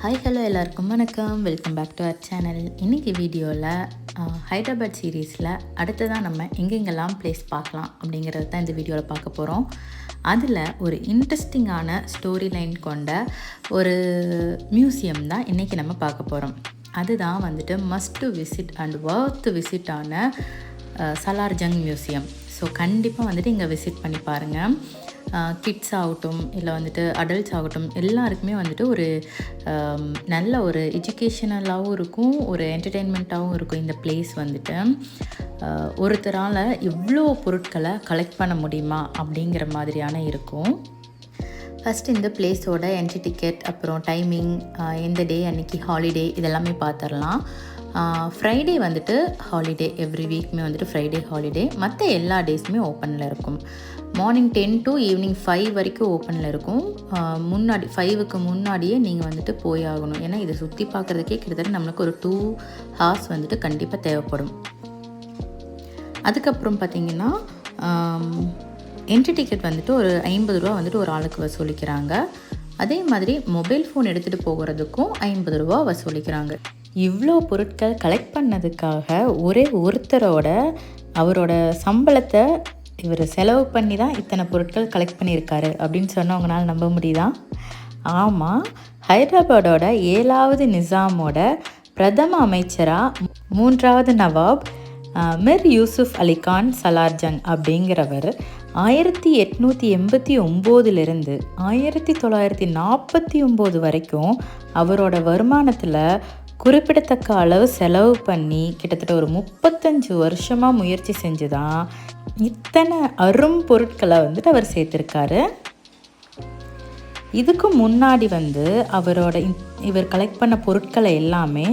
Hi hello எல்லாருக்கும் வணக்கம். Welcome back to our channel. இன்றைக்கி வீடியோவில் ஹைதராபாத் சீரீஸில் அடுத்ததான் நம்ம எங்கெங்கெல்லாம் பிளேஸ் பார்க்கலாம் அப்படிங்கிறது தான் இந்த வீடியோவில் பார்க்க போகிறோம். அதில் ஒரு இன்ட்ரெஸ்டிங்கான ஸ்டோரி லைன் கொண்ட ஒரு மியூசியம் தான் இன்றைக்கி நம்ம பார்க்க போகிறோம். அதுதான் வந்துட்டு must to visit and worth விசிட்டான சலார் ஜங் மியூசியம். ஸோ கண்டிப்பாக வந்துட்டு இங்கே விசிட் பண்ணி பாருங்கள். கிட்ஸ் ஆகட்டும் இல்லை வந்துட்டு அடல்ட்ஸ் ஆகட்டும் எல்லாருக்குமே வந்துட்டு ஒரு நல்ல ஒரு எஜுகேஷனலாகவும் இருக்கும், ஒரு என்டர்டெயின்மெண்ட்டாகவும் இருக்கும். இந்த பிளேஸ் வந்துட்டு ஒருத்தரால் இவ்வளோ பொருட்களை கலெக்ட் பண்ண முடியுமா அப்படிங்கிற மாதிரியான இருக்கும். ஃபஸ்ட்டு இந்த பிளேஸோட என்ட்ரி டிக்கெட், அப்புறம் டைமிங், எந்த டே அன்றைக்கி ஹாலிடே இதெல்லாமே பார்த்துடலாம். ஃப்ரைடே வந்துட்டு ஹாலிடே, எவ்ரி வீக்குமே வந்துட்டு ஃப்ரைடே ஹாலிடே. மற்ற எல்லா டேஸுமே ஓப்பனில் இருக்கும். மார்னிங் 10 to ஈவினிங் 5 வரைக்கும் ஓப்பனில் இருக்கும். முன்னாடி 5க்கு முன்னாடியே நீங்கள் வந்துட்டு போய் ஆகணும். ஏன்னா இதை சுற்றி பார்க்குறதுக்கே கிட்டத்தட்ட நம்மளுக்கு ஒரு 2 hours வந்துட்டு கண்டிப்பாக தேவைப்படும். அதுக்கப்புறம் பார்த்திங்கன்னா என்ட்ரி டிக்கெட் வந்துட்டு ஒரு 50 ரூபா வந்துட்டு ஒரு ஆளுக்கு வசூலிக்கிறாங்க. அதே மாதிரி மொபைல் ஃபோன் எடுத்துகிட்டு போகிறதுக்கும் 50 ரூபா வசூலிக்கிறாங்க. இவ்வளோ பொருட்கள் கலெக்ட் பண்ணதுக்காக ஒரே ஒருத்தரோட அவரோட சம்பளத்தை இவர் செலவு பண்ணி தான் இத்தனை பொருட்கள் கலெக்ட் பண்ணியிருக்காரு அப்படின்னு சொன்னவங்களால் நம்ப முடியுதா? ஆமாம், ஹைதராபாடோட 7வது நிசாமோட பிரதம அமைச்சராக 3வது நவாப் மிர் யூசுஃப் அலிகான் சலார்ஜங் அப்படிங்கிறவர் 1889 1949 வரைக்கும் அவரோட வருமானத்தில் குறிப்பிடத்தக்க அளவு செலவு பண்ணி கிட்டத்தட்ட ஒரு 35 வருஷமாக முயற்சி செஞ்சு தான் இத்தனை அரும் பொருட்களை வந்துட்டு அவர் சேர்த்துருக்காரு. இதுக்கு முன்னாடி இவர் கலெக்ட் பண்ண பொருட்களை எல்லாமே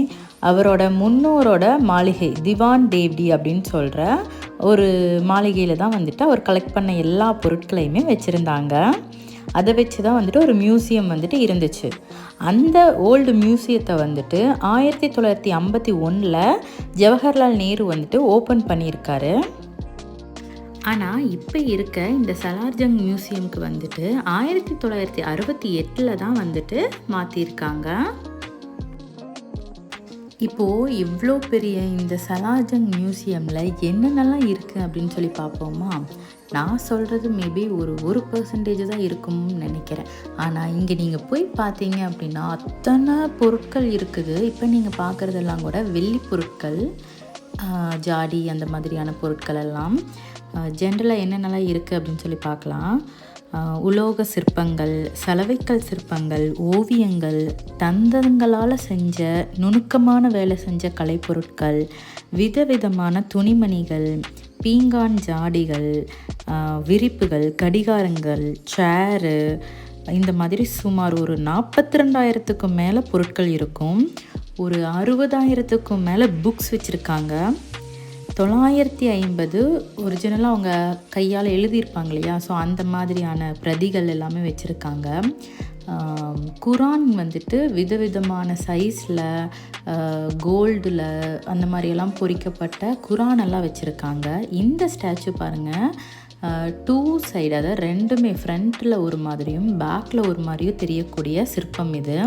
அவரோட முன்னோரோட மாளிகை திவான் தேவ்டி அப்படின்னு சொல்கிற ஒரு மாளிகையில் தான் வந்துட்டு அவர் கலெக்ட் பண்ண எல்லா பொருட்களையுமே வச்சுருந்தாங்க. அதை வச்சு தான் வந்துட்டு ஒரு மியூசியம் வந்துட்டு இருந்துச்சு. அந்த ஓல்டு மியூசியத்தை வந்துட்டு 1951 ஜவஹர்லால் நேரு வந்துட்டு ஓப்பன் பண்ணியிருக்காரு. ஆனால் இப்போ இருக்க இந்த சலார்ஜங் மியூசியம்க்கு வந்துட்டு 1968 தான் வந்துட்டு மாற்றிருக்காங்க. இப்போது இவ்வளோ பெரிய இந்த சலார்ஜங் மியூசியமில் என்னென்னலாம் இருக்குது அப்படின்னு சொல்லி பார்ப்போமா? நான் சொல்கிறது மேபி ஒரு 1% தான் இருக்கும்னு நினைக்கிறேன். ஆனால் இங்கே நீங்கள் போய் பார்த்தீங்க அப்படின்னா அத்தனை பொருட்கள் இருக்குது. இப்போ நீங்கள் பார்க்குறதெல்லாம் கூட வெள்ளி பொருட்கள், ஜாடி அந்த மாதிரியான பொருட்கள் எல்லாம். ஜென்ரலாக என்னென்னலாம் இருக்குது அப்படின்னு சொல்லி பார்க்கலாம். உலோக சிற்பங்கள், சலவைக்கல் சிற்பங்கள், ஓவியங்கள், தந்தங்களால் செஞ்ச நுணுக்கமான வேலை செஞ்ச கலைப்பொருட்கள், விதவிதமான துணிமணிகள், பீங்கான் ஜாடிகள், விரிப்புகள், கடிகாரங்கள், சேரு, இந்த மாதிரி சுமார் ஒரு 42,000க்கும் மேலே பொருட்கள் இருக்கும். ஒரு 60,000க்கும் மேலே புக்ஸ் வச்சுருக்காங்க. 950 ஒரிஜினலாக அவங்க கையால் எழுதியிருப்பாங்க இல்லையா, ஸோ அந்த மாதிரியான பிரதிகள் எல்லாமே வச்சுருக்காங்க. குரான் வந்துட்டு விதவிதமான சைஸில், கோல்டில் அந்த மாதிரியெல்லாம் பொறிக்கப்பட்ட குரானெல்லாம் வச்சுருக்காங்க. இந்த ஸ்டாச்சு பாருங்கள், 2 சைடு, அதாவது ரெண்டுமே ஃப்ரண்ட்டில் ஒரு மாதிரியும் பேக்கில் ஒரு மாதிரியும் தெரியக்கூடிய சிற்பம் இது.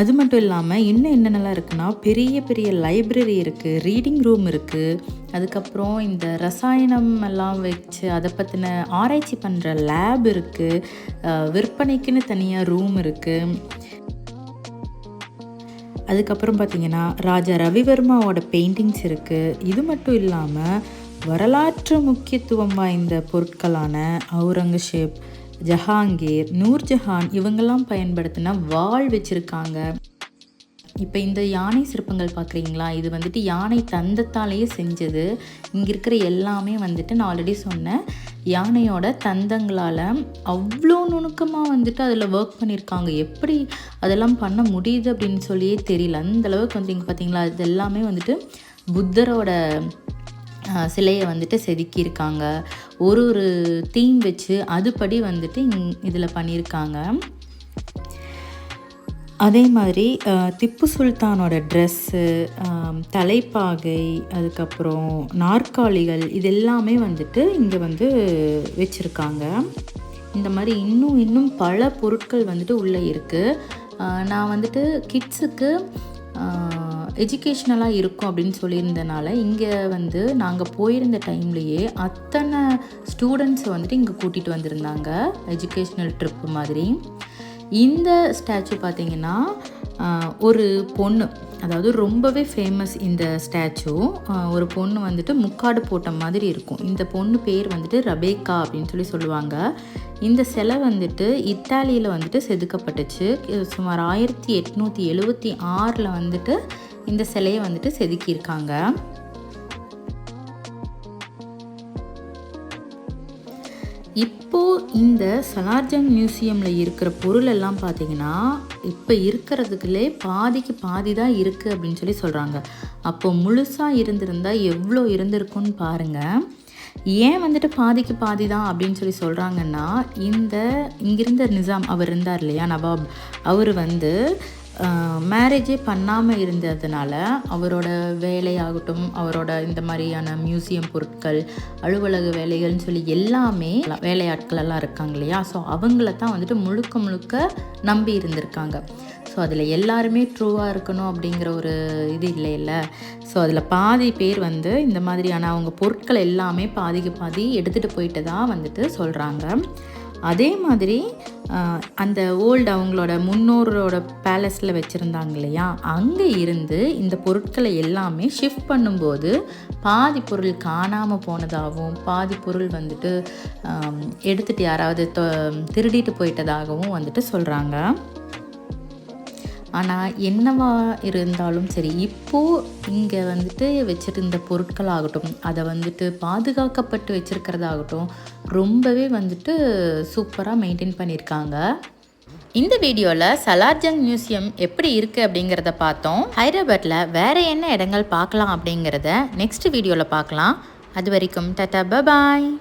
அது மட்டும் இல்லாமல் இன்னும் என்னென்னலாம் இருக்குன்னா, பெரிய பெரிய லைப்ரரி இருக்குது, ரீடிங் ரூம் இருக்குது. அதுக்கப்புறம் இந்த ரசாயனம் எல்லாம் வச்சு அதை பற்றின ஆராய்ச்சி பண்ணுற லேப் இருக்குது. விற்பனைக்குன்னு தனியாக ரூம் இருக்குது. அதுக்கப்புறம் பார்த்திங்கன்னா ராஜா ரவிவர்மாவோட பெயிண்டிங்ஸ் இருக்குது. இது மட்டும் இல்லாமல் வரலாற்று முக்கியத்துவம் வாய்ந்த பொருட்களான அவுரங்கசீப், ஜஹாங்கீர், நூர்ஜஹான் இவங்கெல்லாம் பயன்படுத்தின வாள் வச்சுருக்காங்க. இப்போ இந்த யானை சிற்பங்கள் பார்க்குறீங்களா, இது வந்துட்டு யானை தந்தத்தாலேயே செஞ்சது. இங்கே இருக்கிற எல்லாமே வந்துட்டு நான் ஆல்ரெடி சொன்னேன், யானையோட தந்தங்களால் அவ்வளோ நுணுக்கமாக வந்துட்டு அதில் ஒர்க் பண்ணியிருக்காங்க. எப்படி அதெல்லாம் பண்ண முடியுது அப்படின்னு சொல்லியே தெரியல. அந்தளவுக்கு வந்து இங்கே பார்த்தீங்களா, இது எல்லாமே வந்துட்டு புத்தரோட சிலையை வந்துட்டு செதுக்கியிருக்காங்க. ஒரு தீம் வச்சு அதுபடி வந்துட்டு இதில் பண்ணியிருக்காங்க. அதே மாதிரி திப்பு சுல்தானோட ட்ரெஸ்ஸு, தலைப்பாகை, அதுக்கப்புறம் நாற்காலிகள், இது எல்லாமே வந்துட்டு இங்கே வந்து வச்சுருக்காங்க. இந்த மாதிரி இன்னும் பல பொருட்கள் வந்துட்டு உள்ளே இருக்குது. நான் வந்துட்டு கிட்ஸுக்கு எஜுகேஷ்னலாக இருக்கும் அப்படின்னு சொல்லியிருந்தனால இங்கே வந்து நாங்கள் போயிருந்த டைம்லேயே அத்தனை ஸ்டூடெண்ட்ஸை வந்துட்டு இங்கே கூட்டிகிட்டு வந்திருந்தாங்க, எஜுகேஷ்னல் ட்ரிப்பு மாதிரி. இந்த ஸ்டாச்சு பார்த்திங்கன்னா ஒரு பொண்ணு, அதாவது ரொம்பவே ஃபேமஸ் இந்த ஸ்டாச்சு. ஒரு பொண்ணு வந்துட்டு முக்காடு போட்ட மாதிரி இருக்கும். இந்த பொண்ணு பேர் வந்துட்டு ரபேக்கா அப்படின்னு சொல்லுவாங்க. இந்த சிலை வந்துட்டு இத்தாலியில் வந்துட்டு செதுக்கப்பட்டுச்சு. சுமார் 1876 வந்துட்டு இந்த சிலையை வந்துட்டு செதுக்கியிருக்காங்க. இப்போது இந்த சலார்ஜங் மியூசியமில் இருக்கிற பொருள் எல்லாம் பார்த்திங்கன்னா இப்போ இருக்கிறதுக்குள்ளே பாதிக்கு பாதி தான் இருக்குது அப்படின்னு சொல்கிறாங்க. அப்போது முழுசாக இருந்திருந்தால் எவ்வளோ இருந்திருக்குன்னு பாருங்கள். ஏன் வந்துட்டு பாதிக்கு பாதி தான் அப்படின்னு சொல்கிறாங்கன்னா, இங்கிருந்த நிசாம் அவர் இருந்தார் இல்லையா, நவாப், அவர் வந்து மேரேஜே பண்ணாமல் இருந்ததுனால அவரோட வேலையாகட்டும், அவரோட இந்த மாதிரியான மியூசியம் பொருட்கள், அலுவலக வேலைகள்னு எல்லாமே வேலையாட்கள் எல்லாம் இருக்காங்க இல்லையா, ஸோ அவங்கள தான் வந்துட்டு முழுக்க நம்பி இருந்திருக்காங்க. ஸோ அதில் எல்லாருமே ட்ரூவாக இருக்கணும் அப்படிங்கிற ஒரு இது இல்லை. ஸோ அதில் பாதி பேர் வந்து இந்த மாதிரியான அவங்க பொருட்கள் எல்லாமே பாதிக்கு பாதி எடுத்துகிட்டு போயிட்டு தான் வந்துட்டு சொல்கிறாங்க. அதே மாதிரி அந்த அவங்களோட முன்னோரோட பேலஸில் வச்சுருந்தாங்க இல்லையா, அங்கே இருந்து இந்த பொருட்களை எல்லாமே ஷிஃப்ட் பண்ணும்போது பாதி பொருள் காணாமல் போனதாகவும், பாதி பொருள் வந்துட்டு எடுத்துகிட்டு யாராவது திருடிட்டு போயிட்டதாகவும் வந்துட்டு சொல்கிறாங்க. ஆனால் என்னவா இருந்தாலும் சரி, இப்போது இங்கே வந்துட்டு வச்சுருந்த பொருட்களாகட்டும், அதை வந்துட்டு பாதுகாக்கப்பட்டு வச்சுருக்கிறதாகட்டும் ரொம்பவே வந்துட்டு சூப்பராக மெயின்டைன் பண்ணியிருக்காங்க. இந்த வீடியோவில் சலார்ஜங் மியூசியம் எப்படி இருக்குது அப்படிங்கிறத பார்த்தோம். ஹைதராபாத்தில் வேறு என்ன இடங்கள் பார்க்கலாம் அப்படிங்கிறத நெக்ஸ்ட் வீடியோவில் பார்க்கலாம். அது வரைக்கும் டாடா, பாய்.